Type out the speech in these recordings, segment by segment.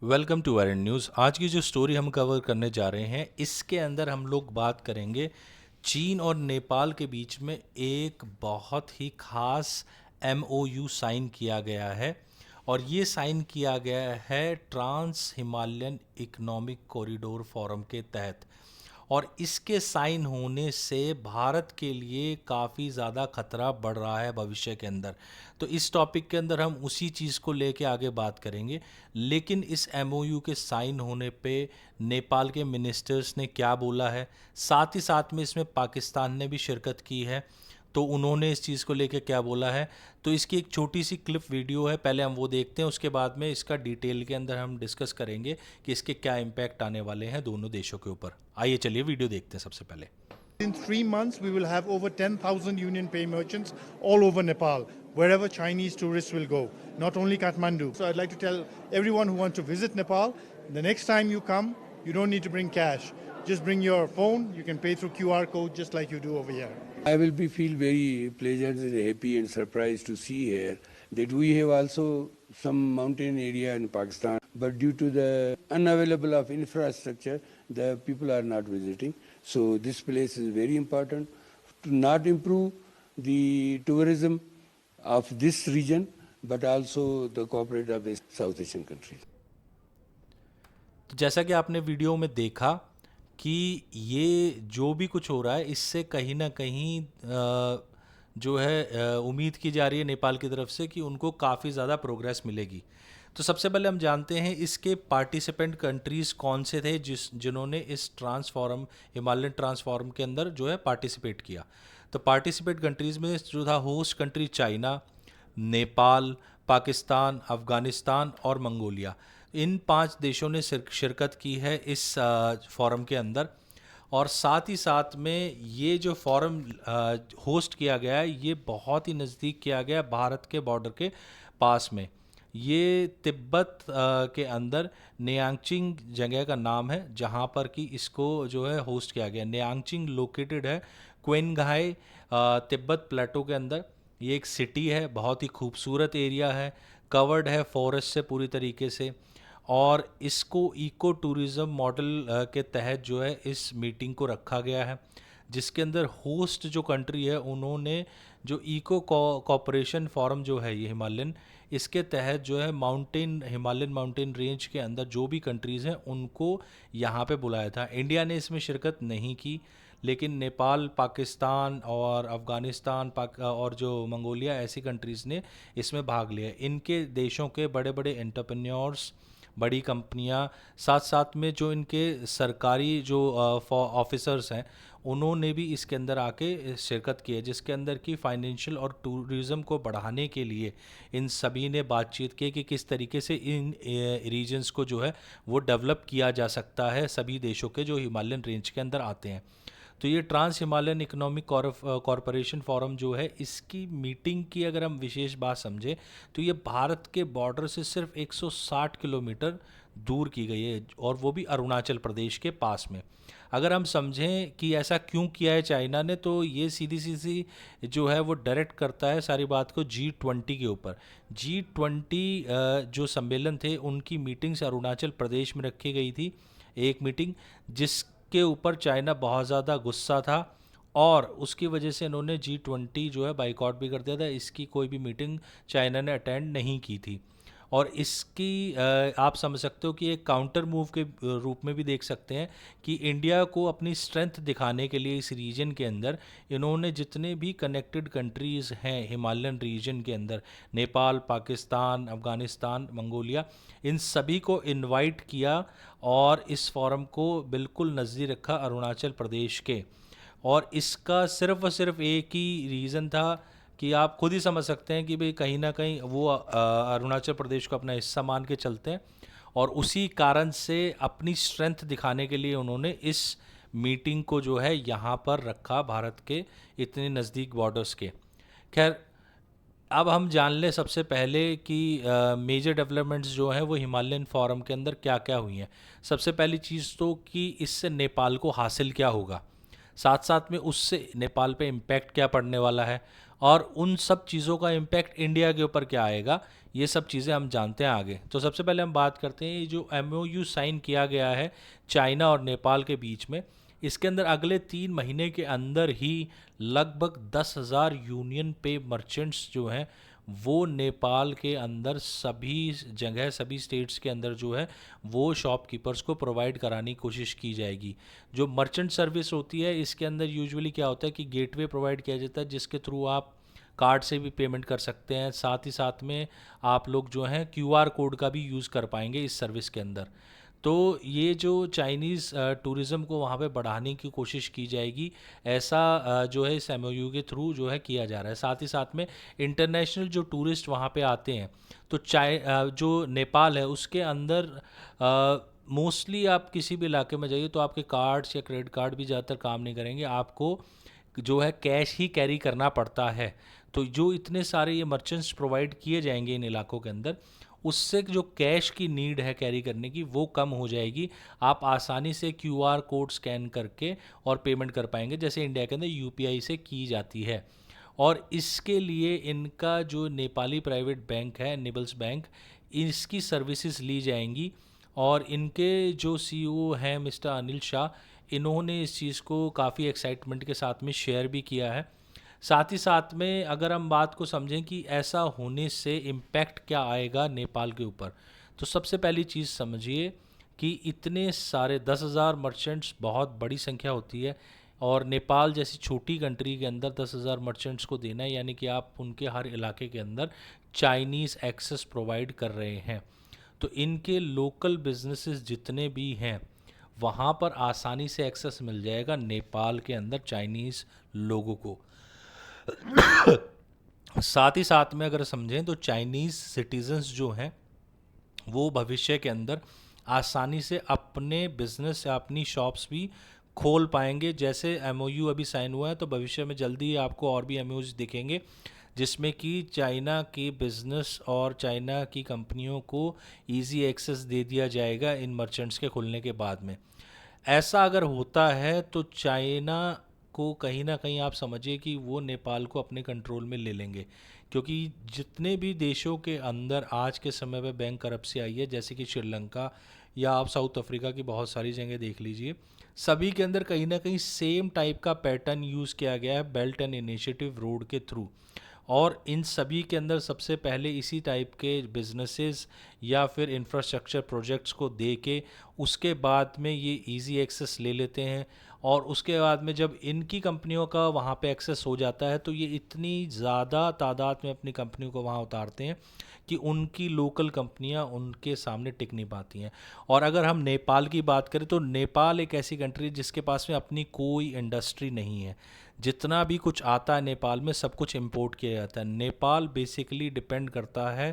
Welcome to R news. आज की जो स्टोरी हम कवर करने जा रहे हैं इसके अंदर हम लोग बात करेंगे चीन और नेपाल के बीच में एक बहुत ही खास एमओयू साइन किया गया है। और ये साइन किया गया है trans Himalayan economic corridor forum के तहत। और इसके साइन होने से भारत के लिए काफ़ी ज़्यादा खतरा बढ़ रहा है भविष्य के अंदर। तो इस टॉपिक के अंदर हम उसी चीज़ को लेके आगे बात करेंगे। लेकिन इस एमओयू के साइन होने पे नेपाल के मिनिस्टर्स ने क्या बोला है, साथ ही साथ में इसमें पाकिस्तान ने भी शिरकत की है, तो उन्होंने इस चीज़ को लेके क्या बोला है। तो इसकी एक छोटी सी क्लिप वीडियो है, पहले हम वो देखते हैं, उसके बाद में इसका डिटेल के अंदर हम डिस्कस करेंगे कि इसके क्या इम्पैक्ट आने वाले हैं दोनों देशों के ऊपर। आइए चलिए वीडियो देखते हैं सबसे पहले। In 3 months, we will have over 10,000 Union Pay merchants all over Nepal, wherever Chinese tourists will go, not only Kathmandu. So I'd like to tell everyone who wants to visit Nepal, the next time you come, you don't need to bring cash. Just bring your phone, you can pay through QR code just like you do over here. I will be feel very pleasant and happy and surprised to see here that we have also some mountain area in Pakistan, but due to the unavailable of infrastructure, the people are not visiting. So this place is very important to not improve the tourism of this region, but also the cooperate of the South Asian countries. तो जैसा कि आपने video में देखा कि ये जो भी कुछ हो रहा है इससे कहीं ना कहीं जो है उम्मीद की जा रही है नेपाल की तरफ से कि उनको काफ़ी ज़्यादा प्रोग्रेस मिलेगी। तो सबसे पहले हम जानते हैं इसके पार्टिसिपेंट कंट्रीज़ कौन से थे जिन्होंने इस ट्रांसफॉर्म हिमालयन ट्रांसफॉर्म के अंदर जो है पार्टिसिपेट किया। तो पार्टिसिपेट कंट्रीज़ में जो था host country China, Nepal, Pakistan, Afghanistan और मंगोलिया। इन 5 देशों ने शिरकत की है इस फोरम के अंदर। और साथ ही साथ में ये जो फोरम होस्ट किया गया है ये बहुत ही नज़दीक किया गया है भारत के बॉर्डर के पास में। ये तिब्बत के अंदर नियांगचिंग जगह का नाम है जहाँ पर कि इसको जो है होस्ट किया गया। नियांगचिंग लोकेटेड है क्वेनघाई तिब्बत प्लेटो के अंदर। ये एक सिटी है, बहुत ही खूबसूरत एरिया है, कवर्ड है फॉरेस्ट से पूरी तरीके से। और इसको इको टूरिज़्म मॉडल के तहत जो है इस मीटिंग को रखा गया है, जिसके अंदर होस्ट जो कंट्री है उन्होंने जो इको कॉपरेशन फोरम जो है ये हिमालयन, इसके तहत जो है हिमालयन माउंटेन रेंज के अंदर जो भी कंट्रीज़ हैं उनको यहाँ पे बुलाया था। इंडिया ने इसमें शिरकत नहीं की, लेकिन नेपाल, पाकिस्तान और अफ़गानिस्तान और जो मंगोलिया ऐसी कंट्रीज़ ने इसमें भाग लिया। इनके देशों के बड़े बड़े एंटरप्रेन्योर्स, बड़ी कंपनियां, साथ साथ में जो इनके सरकारी जो ऑफिसर्स हैं उन्होंने भी इसके अंदर आके शिरकत की है, जिसके अंदर की फाइनेंशियल और टूरिज़्म को बढ़ाने के लिए इन सभी ने बातचीत की कि किस तरीके से इन रीजन्स को जो है वो डेवलप किया जा सकता है सभी देशों के जो हिमालयन रेंज के अंदर आते हैं। तो ये trans Himalayan economic corporation forum जो है इसकी मीटिंग की अगर हम विशेष बात समझें तो ये भारत के बॉर्डर से सिर्फ 160 किलोमीटर दूर की गई है, और वो भी अरुणाचल प्रदेश के पास में। अगर हम समझें कि ऐसा क्यों किया है चाइना ने, तो ये सीधी सीधी जो है वो डायरेक्ट करता है सारी बात को G20 के ऊपर। G20 जो सम्मेलन थे उनकी मीटिंग्स अरुणाचल प्रदेश में रखी गई थी, एक मीटिंग जिसके ऊपर चाइना बहुत ज़्यादा गुस्सा था और उसकी वजह से इन्होंने G20 जो है बाइकआउट भी कर दिया था। इसकी कोई भी मीटिंग चाइना ने अटेंड नहीं की थी। और इसकी आप समझ सकते हो कि एक काउंटर मूव के रूप में भी देख सकते हैं कि इंडिया को अपनी स्ट्रेंथ दिखाने के लिए इस रीजन के अंदर इन्होंने जितने भी कनेक्टेड कंट्रीज़ हैं हिमालयन रीजन के अंदर, नेपाल, पाकिस्तान, अफ़गानिस्तान, मंगोलिया, इन सभी को इनवाइट किया और इस फोरम को बिल्कुल नज़दीक रखा अरुणाचल प्रदेश के। और इसका सिर्फ और सिर्फ एक ही रीज़न था कि आप खुद ही समझ सकते हैं कि भाई कहीं ना कहीं वो अरुणाचल प्रदेश को अपना हिस्सा मान के चलते हैं, और उसी कारण से अपनी स्ट्रेंथ दिखाने के लिए उन्होंने इस मीटिंग को जो है यहाँ पर रखा भारत के इतने नज़दीक बॉर्डर्स के। खैर, अब हम जान लें सबसे पहले कि मेजर डेवलपमेंट्स जो हैं वो हिमालयन फोरम के अंदर क्या क्या हुई हैं। सबसे पहली चीज़ तो कि इससे नेपाल को हासिल क्या होगा, साथ साथ में उससे नेपाल पे इम्पैक्ट क्या पड़ने वाला है, और उन सब चीज़ों का इम्पैक्ट इंडिया के ऊपर क्या आएगा, ये सब चीज़ें हम जानते हैं आगे। तो सबसे पहले हम बात करते हैं ये जो MOU साइन किया गया है चाइना और नेपाल के बीच में, इसके अंदर अगले 3 महीने के अंदर ही लगभग 10,000 यूनियन पे मर्चेंट्स जो हैं वो नेपाल के अंदर सभी जगह, सभी स्टेट्स के अंदर जो है वो शॉपकीपर्स को प्रोवाइड कराने की कोशिश की जाएगी। जो मर्चेंट सर्विस होती है इसके अंदर यूजुअली क्या होता है कि गेटवे प्रोवाइड किया जाता है जिसके थ्रू आप कार्ड से भी पेमेंट कर सकते हैं, साथ ही साथ में आप लोग जो हैं QR कोड का भी यूज़ कर पाएंगे इस सर्विस के अंदर। तो ये जो चाइनीज़ टूरिज़्म को वहाँ पे बढ़ाने की कोशिश की जाएगी, ऐसा जो है इस MOU के थ्रू जो है किया जा रहा है। साथ ही साथ में इंटरनेशनल जो टूरिस्ट वहाँ पे आते हैं तो जो नेपाल है उसके अंदर मोस्टली आप किसी भी इलाके में जाइए तो आपके कार्ड्स या क्रेडिट कार्ड भी ज़्यादातर काम नहीं करेंगे, आपको जो है कैश ही कैरी करना पड़ता है। तो जो इतने सारे ये मर्चेंट्स प्रोवाइड किए जाएंगे इन इलाकों के अंदर, उससे जो कैश की नीड है कैरी करने की वो कम हो जाएगी। आप आसानी से QR कोड स्कैन करके और पेमेंट कर पाएंगे, जैसे इंडिया के अंदर UPI से की जाती है। और इसके लिए इनका जो नेपाली प्राइवेट बैंक है निबल्स बैंक, इसकी सर्विसेज ली जाएंगी। और इनके जो CEO हैं मिस्टर अनिल शाह, इन्होंने इस चीज़ को काफ़ी एक्साइटमेंट के साथ में शेयर भी किया है। साथ ही साथ में अगर हम बात को समझें कि ऐसा होने से इम्पैक्ट क्या आएगा नेपाल के ऊपर, तो सबसे पहली चीज़ समझिए कि इतने सारे 10,000 मर्चेंट्स बहुत बड़ी संख्या होती है, और नेपाल जैसी छोटी कंट्री के अंदर 10,000 मर्चेंट्स को देना है, यानी कि आप उनके हर इलाके के अंदर चाइनीज़ एक्सेस प्रोवाइड कर रहे हैं। तो इनके लोकल बिजनेसेस जितने भी हैं वहाँ पर आसानी से एक्सेस मिल जाएगा नेपाल के अंदर चाइनीज़ लोगों को। साथ ही साथ में अगर समझें तो चाइनीज़ सिटीजन्स जो हैं वो भविष्य के अंदर आसानी से अपने बिजनेस या अपनी शॉप्स भी खोल पाएंगे। जैसे MOU अभी साइन हुआ है तो भविष्य में जल्दी ही आपको और भी MOUs दिखेंगे जिसमें कि चाइना के बिज़नेस और चाइना की कंपनियों को इजी एक्सेस दे दिया जाएगा इन मर्चेंट्स के खुलने के बाद में। ऐसा अगर होता है तो चाइना को कहीं ना कहीं आप समझिए कि वो नेपाल को अपने कंट्रोल में ले लेंगे, क्योंकि जितने भी देशों के अंदर आज के समय में बैंक करप्सी आई है, जैसे कि श्रीलंका या आप साउथ अफ्रीका की बहुत सारी जगह देख लीजिए, सभी के अंदर कहीं ना कहीं सेम टाइप का पैटर्न यूज़ किया गया है बेल्ट एंड इनिशिएटिव रोड के थ्रू। और इन सभी के अंदर सबसे पहले इसी टाइप के बिजनेसेस या फिर इंफ्रास्ट्रक्चर प्रोजेक्ट्स को दे के उसके बाद में ये इजी एक्सेस ले लेते हैं, और उसके बाद में जब इनकी कंपनियों का वहाँ पे एक्सेस हो जाता है तो ये इतनी ज़्यादा तादाद में अपनी कंपनियों को वहाँ उतारते हैं कि उनकी लोकल कंपनियां उनके सामने टिक नहीं पाती हैं। और अगर हम नेपाल की बात करें तो नेपाल एक ऐसी कंट्री जिसके पास में अपनी कोई इंडस्ट्री नहीं है। जितना भी कुछ आता है नेपाल में सब कुछ इंपोर्ट किया जाता है। नेपाल बेसिकली डिपेंड करता है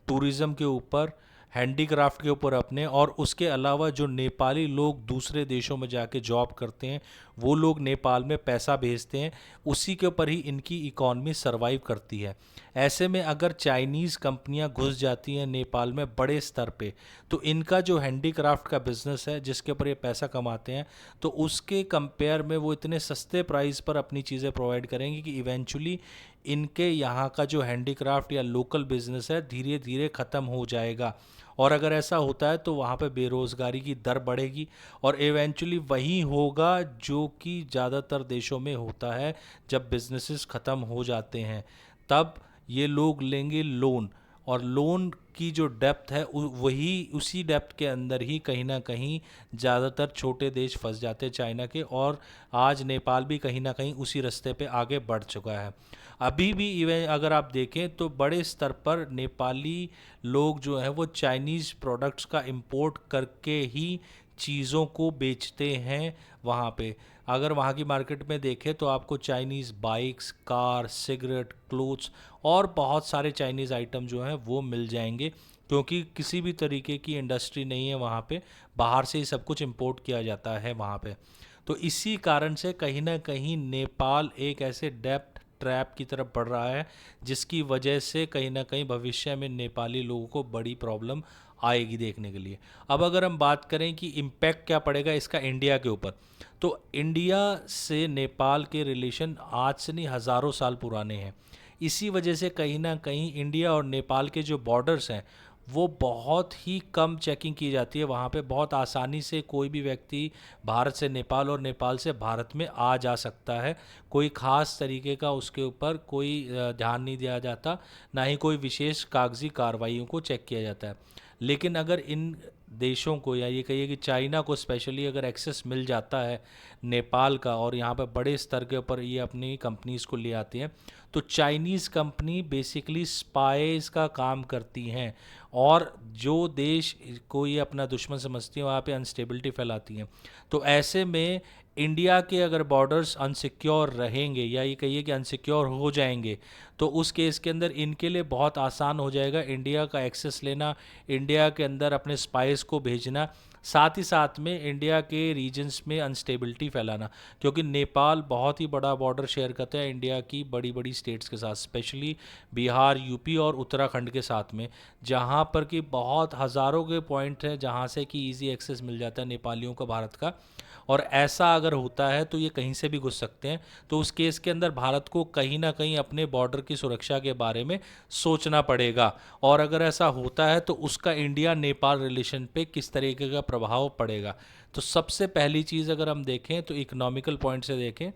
टूरिज़्म के ऊपर, हैंडीक्राफ्ट के ऊपर अपने, और उसके अलावा जो नेपाली लोग दूसरे देशों में जाके जॉब करते हैं वो लोग नेपाल में पैसा भेजते हैं, उसी के ऊपर ही इनकी इकॉनमी सरवाइव करती है। ऐसे में अगर चाइनीज़ कंपनियां घुस जाती हैं नेपाल में बड़े स्तर पे, तो इनका जो हैंडीक्राफ्ट का बिज़नेस है जिसके ऊपर ये पैसा कमाते हैं, तो उसके कंपेयर में वो इतने सस्ते प्राइस पर अपनी चीज़ें प्रोवाइड करेंगे कि इवेंचुअली इनके यहाँ का जो हैंडीक्राफ्ट या लोकल बिज़नेस है धीरे धीरे ख़त्म हो जाएगा। और अगर ऐसा होता है तो वहाँ पे बेरोज़गारी की दर बढ़ेगी, और इवेंचुअली वही होगा जो कि ज़्यादातर देशों में होता है। जब बिजनेसेस ख़त्म हो जाते हैं तब ये लोग लेंगे लोन, और लोन की जो डेप्थ है वही उसी डेप्थ के अंदर ही कहीं ना कहीं ज़्यादातर छोटे देश फंस जाते हैं चाइना के, और आज नेपाल भी कहीं ना कहीं उसी रास्ते पे आगे बढ़ चुका है। अभी भी इवन अगर आप देखें तो बड़े स्तर पर नेपाली लोग जो हैं वो चाइनीज़ प्रोडक्ट्स का इंपोर्ट करके ही चीज़ों को बेचते हैं वहाँ पे। अगर वहाँ की मार्केट में देखें तो आपको Chinese bikes, car, cigarette, clothes और बहुत सारे चाइनीज़ आइटम जो हैं वो मिल जाएंगे, क्योंकि किसी भी तरीके की इंडस्ट्री नहीं है वहाँ पे, बाहर से ही सब कुछ इंपोर्ट किया जाता है वहाँ पे। तो इसी कारण से कहीं ना कहीं नेपाल एक ऐसे डेप्ट ट्रैप की तरफ बढ़ रहा है जिसकी वजह से कहीं ना कहीं भविष्य में नेपाली लोगों को बड़ी प्रॉब्लम आएगी देखने के लिए। अब अगर हम बात करें कि इम्पैक्ट क्या पड़ेगा इसका इंडिया के ऊपर, तो इंडिया से नेपाल के रिलेशन आज से नहीं हज़ारों साल पुराने हैं। इसी वजह से कहीं ना कहीं इंडिया और नेपाल के जो बॉर्डर्स हैं वो बहुत ही कम चेकिंग की जाती है। वहाँ पे बहुत आसानी से कोई भी व्यक्ति भारत से नेपाल और नेपाल से भारत में आ जा सकता है। कोई ख़ास तरीके का उसके ऊपर कोई ध्यान नहीं दिया जाता, ना ही कोई विशेष कागजी कार्रवाइयों को चेक किया जाता है। लेकिन अगर इन देशों को, या ये कहिए कि चाइना को स्पेशली अगर एक्सेस मिल जाता है नेपाल का, और यहाँ पर बड़े स्तर के ऊपर ये अपनी कंपनीज़ को ले आती हैं, तो चाइनीज़ कंपनी बेसिकली स्पाइस का काम करती हैं, और जो देश को ये अपना दुश्मन समझती हैं वहाँ पे अनस्टेबिलिटी फैलाती हैं। तो ऐसे में इंडिया के अगर बॉर्डर्स अनसिक्योर रहेंगे, या ये कहिए कि अनसिक्योर हो जाएंगे, तो उस केस के अंदर इनके लिए बहुत आसान हो जाएगा इंडिया का एक्सेस लेना, इंडिया के अंदर अपने स्पाइस को भेजना, साथ ही साथ में इंडिया के रीजन्स में अनस्टेबिलिटी फैलाना। क्योंकि नेपाल बहुत ही बड़ा बॉर्डर शेयर करता है इंडिया की बड़ी बड़ी स्टेट्स के साथ, स्पेशली बिहार, यूपी और उत्तराखंड के साथ में, जहाँ पर कि बहुत हज़ारों के पॉइंट हैं जहाँ से कि इजी एक्सेस मिल जाता है नेपालियों का भारत का। और ऐसा अगर होता है तो ये कहीं से भी घुस सकते हैं। तो उस केस के अंदर भारत को कहीं ना कहीं अपने बॉर्डर की सुरक्षा के बारे में सोचना पड़ेगा, और अगर ऐसा होता है तो उसका इंडिया नेपाल रिलेशन पे किस तरीके का प्रभाव पड़ेगा। तो सबसे पहली चीज़ अगर हम देखें तो इकोनॉमिकल पॉइंट से देखें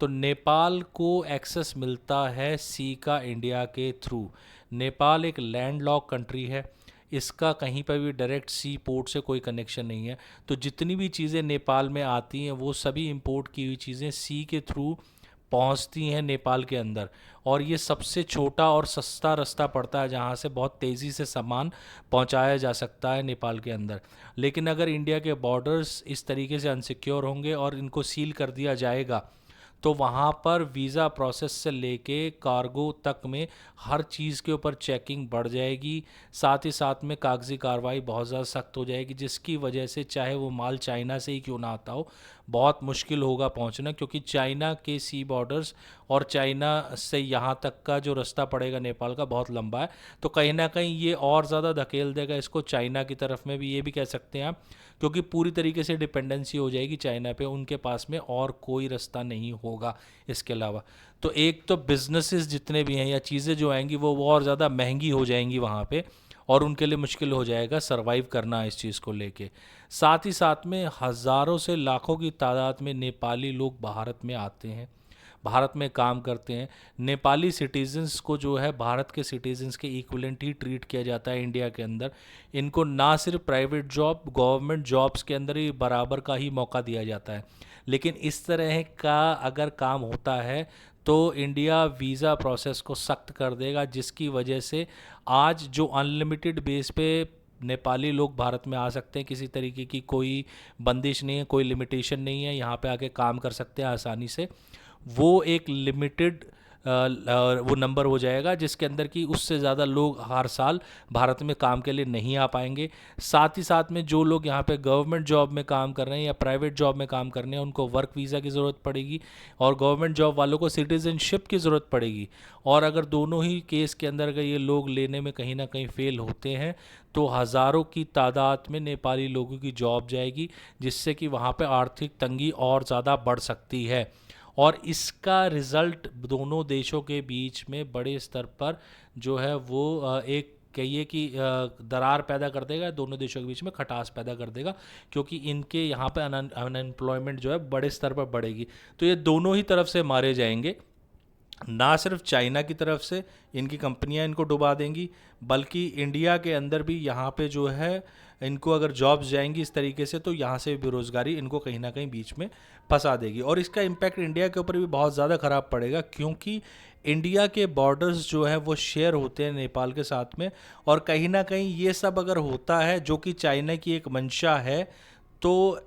तो नेपाल को एक्सेस मिलता है सी का इंडिया के थ्रू। नेपाल एक लैंडलॉक कंट्री है, इसका कहीं पर भी डायरेक्ट सी पोर्ट से कोई कनेक्शन नहीं है। तो जितनी भी चीज़ें नेपाल में आती हैं वो सभी इंपोर्ट की हुई चीज़ें सी के थ्रू पहुंचती हैं नेपाल के अंदर, और ये सबसे छोटा और सस्ता रास्ता पड़ता है जहां से बहुत तेज़ी से सामान पहुंचाया जा सकता है नेपाल के अंदर। लेकिन अगर इंडिया के बॉर्डर्स इस तरीके से अनसिक्योर होंगे और इनको सील कर दिया जाएगा, तो वहाँ पर वीज़ा प्रोसेस से लेके कार्गो तक में हर चीज़ के ऊपर चेकिंग बढ़ जाएगी। साथ ही साथ में कागजी कार्रवाई बहुत ज़्यादा सख्त हो जाएगी, जिसकी वजह से चाहे वो माल चाइना से ही क्यों ना आता हो, बहुत मुश्किल होगा पहुँचना। क्योंकि चाइना के सी बॉर्डर्स और चाइना से यहाँ तक का जो रास्ता पड़ेगा नेपाल का बहुत लंबा है। तो कहीं ना कहीं ये और ज़्यादा धकेल देगा इसको चाइना की तरफ में भी, ये भी कह सकते हैं आप, क्योंकि पूरी तरीके से डिपेंडेंसी हो जाएगी चाइना पे, उनके पास में और कोई रास्ता नहीं होगा इसके अलावा। तो एक तो बिजनेसेस जितने भी हैं या चीज़ें जो आएंगी वो और ज़्यादा महंगी हो जाएंगी वहाँ पे, और उनके लिए मुश्किल हो जाएगा सरवाइव करना इस चीज़ को लेके। साथ ही साथ में हज़ारों से लाखों की तादाद में नेपाली लोग भारत में आते हैं, भारत में काम करते हैं। नेपाली सिटीजन्स को जो है भारत के सिटीजन्स के इक्विवेलेंट ही ट्रीट किया जाता है इंडिया के अंदर। इनको ना सिर्फ प्राइवेट जॉब, गवर्नमेंट जॉब्स के अंदर ही बराबर का ही मौका दिया जाता है। लेकिन इस तरह का अगर काम होता है तो इंडिया वीज़ा प्रोसेस को सख्त कर देगा, जिसकी वजह से आज जो अनलिमिटेड बेस पे नेपाली लोग भारत में आ सकते हैं, किसी तरीके की कोई बंदिश नहीं है, कोई लिमिटेशन नहीं है, यहाँ पे आके काम कर सकते हैं आसानी से, वो एक लिमिटेड वो नंबर हो जाएगा जिसके अंदर कि उससे ज़्यादा लोग हर साल भारत में काम के लिए नहीं आ पाएंगे। साथ ही साथ में जो लोग यहाँ पे गवर्नमेंट जॉब में काम कर रहे हैं या प्राइवेट जॉब में काम कर रहे हैं उनको वर्क वीज़ा की ज़रूरत पड़ेगी, और गवर्नमेंट जॉब वालों को सिटीजनशिप की ज़रूरत पड़ेगी। और अगर दोनों ही केस के अंदर अगर ये लोग लेने में कहीं ना कहीं फेल होते हैं तो हज़ारों की तादाद में नेपाली लोगों की जॉब जाएगी, जिससे कि वहाँ पे आर्थिक तंगी और ज़्यादा बढ़ सकती है। और इसका रिज़ल्ट दोनों देशों के बीच में बड़े स्तर पर जो है वो एक कहिए कि दरार पैदा कर देगा, दोनों देशों के बीच में खटास पैदा कर देगा, क्योंकि इनके यहाँ पे अनएम्प्लॉयमेंट जो है बड़े स्तर पर बढ़ेगी। तो ये दोनों ही तरफ से मारे जाएंगे, ना सिर्फ चाइना की तरफ से इनकी कंपनियां इनको डुबा देंगी, बल्कि इंडिया के अंदर भी यहाँ पे जो है इनको अगर जॉब्स जाएंगी इस तरीके से तो यहाँ से बेरोज़गारी इनको कहीं ना कहीं बीच में फंसा देगी। और इसका इम्पैक्ट इंडिया के ऊपर भी बहुत ज़्यादा ख़राब पड़ेगा, क्योंकि इंडिया के बॉर्डर्स जो है वो शेयर होते हैं नेपाल के साथ में, और कहीं ना कहीं ये सब अगर होता है जो कि चाइना की एक मंशा है, तो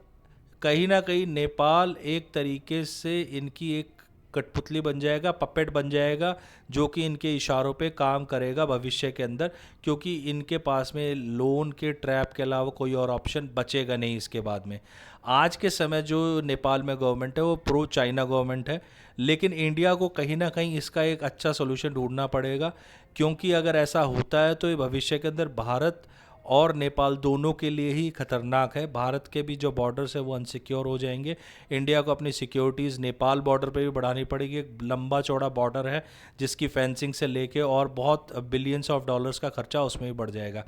कहीं ना कहीं नेपाल एक तरीके से इनकी एक कठपुतली बन जाएगा, पपेट बन जाएगा, जो कि इनके इशारों पे काम करेगा भविष्य के अंदर, क्योंकि इनके पास में लोन के ट्रैप के अलावा कोई और ऑप्शन बचेगा नहीं इसके बाद में। आज के समय जो नेपाल में गवर्नमेंट है वो प्रो चाइना गवर्नमेंट है, लेकिन इंडिया को कहीं ना कहीं इसका एक अच्छा सोल्यूशन ढूंढना पड़ेगा, क्योंकि अगर ऐसा होता है तो ये भविष्य के अंदर भारत और नेपाल दोनों के लिए ही खतरनाक है। भारत के भी जो बॉर्डर्स है वो अनसिक्योर हो जाएंगे। इंडिया को अपनी सिक्योरिटीज़ नेपाल बॉर्डर पे भी बढ़ानी पड़ेगी। एक लंबा चौड़ा बॉर्डर है जिसकी फेंसिंग से लेके और बहुत बिलियंस ऑफ डॉलर्स का खर्चा उसमें भी बढ़ जाएगा।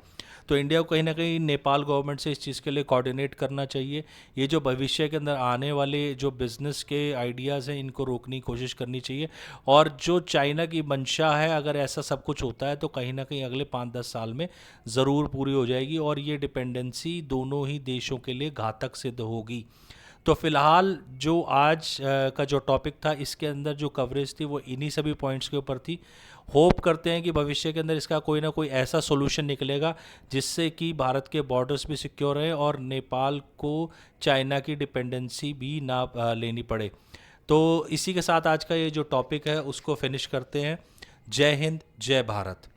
तो इंडिया को कहीं ना कहीं नेपाल गवर्नमेंट से इस चीज़ के लिए कोऑर्डिनेट करना चाहिए। ये जो भविष्य के अंदर आने वाले जो बिज़नेस के आइडियाज़ हैं इनको रोकने की कोशिश करनी चाहिए। और जो चाइना की मंशा है, अगर ऐसा सब कुछ होता है तो कहीं ना कहीं अगले 5-10 साल में ज़रूर पूरी हो जाएगी और ये डिपेंडेंसी दोनों ही देशों के लिए घातक सिद्ध होगी। तो फिलहाल जो आज का जो टॉपिक था इसके अंदर जो कवरेज थी वो इन्हीं सभी पॉइंट्स के ऊपर थी। होप करते हैं कि भविष्य के अंदर इसका कोई ना कोई ऐसा सॉल्यूशन निकलेगा जिससे कि भारत के बॉर्डर्स भी सिक्योर रहे और नेपाल को चाइना की डिपेंडेंसी भी ना लेनी पड़े। तो इसी के साथ आज का ये जो टॉपिक है उसको फिनिश करते हैं। जय हिंद, जय भारत।